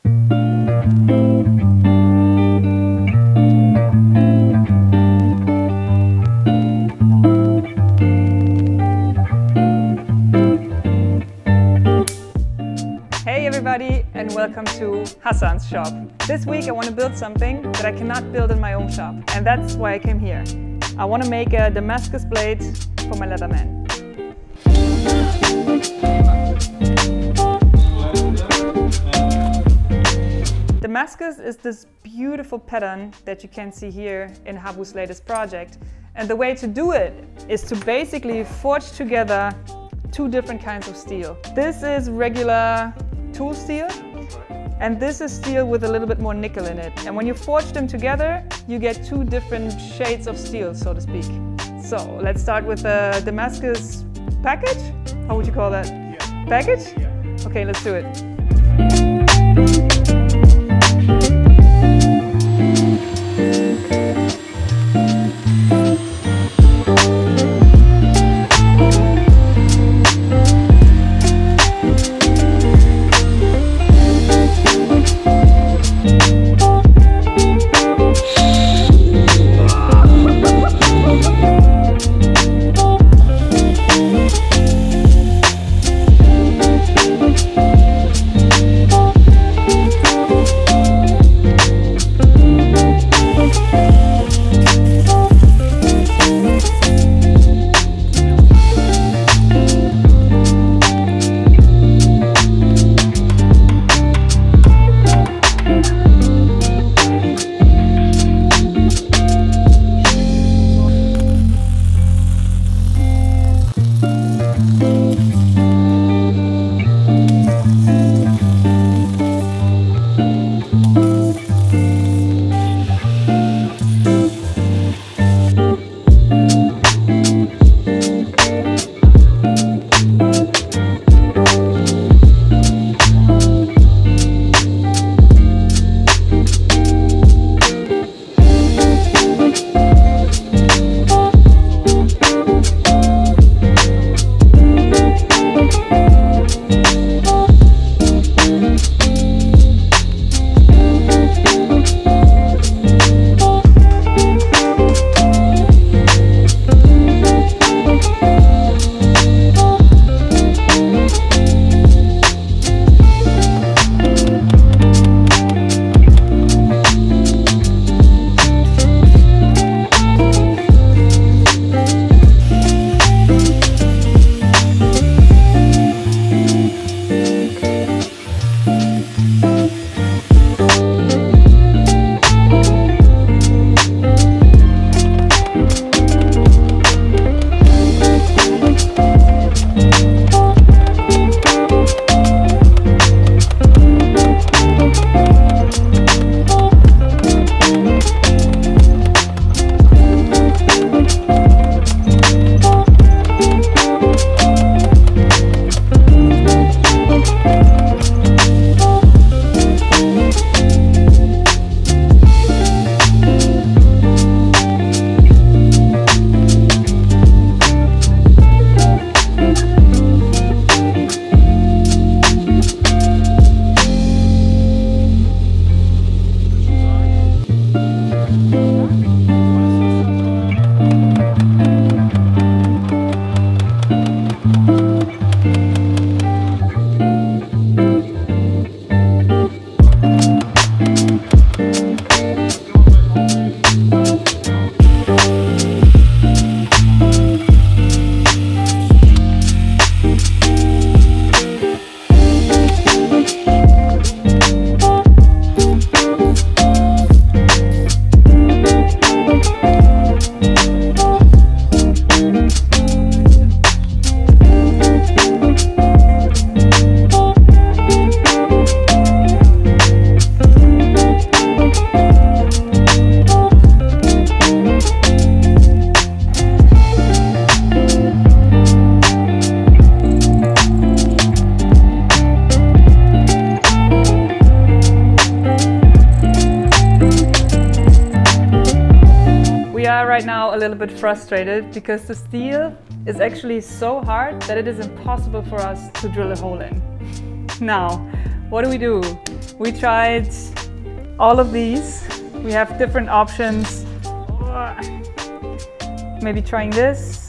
Hey everybody, and welcome to Hassan's shop. This week I want to build something that I cannot build in my own shop, and that's why I came here. I want to make a Damascus blade for my Leatherman. Damascus is this beautiful pattern that you can see here in Habus' latest project, and the way to do it is to basically forge together two different kinds of steel. This is regular tool steel, and this is steel with a little bit more nickel in it. And when you forge them together, you get two different shades of steel, so to speak. So let's start with the Damascus package? How would you call that? Yeah. Package? Yeah. Okay, let's do it. right now a little bit frustrated because the steel is actually so hard that it is impossible for us to drill a hole in. Now, what do? We tried all of these. We have different options. Maybe trying this.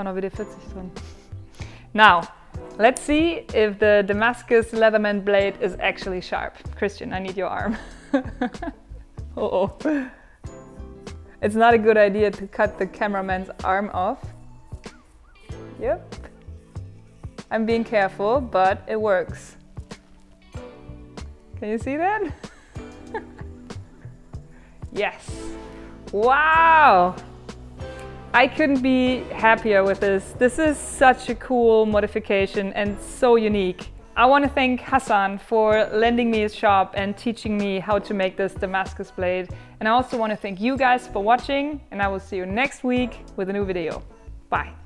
war noch WD-40 drin. Now, let's see if the Damascus Leatherman blade is actually sharp. Christian, I need your arm. Uh-oh. It's not a good idea to cut the cameraman's arm off. Yep. I'm being careful, but it works. Can you see that? Yes. Wow! I couldn't be happier with this. This is such a cool modification and so unique. I want to thank Hassan for lending me his shop and teaching me how to make this Damascus blade. And I also want to thank you guys for watching, and I will see you next week with a new video. Bye!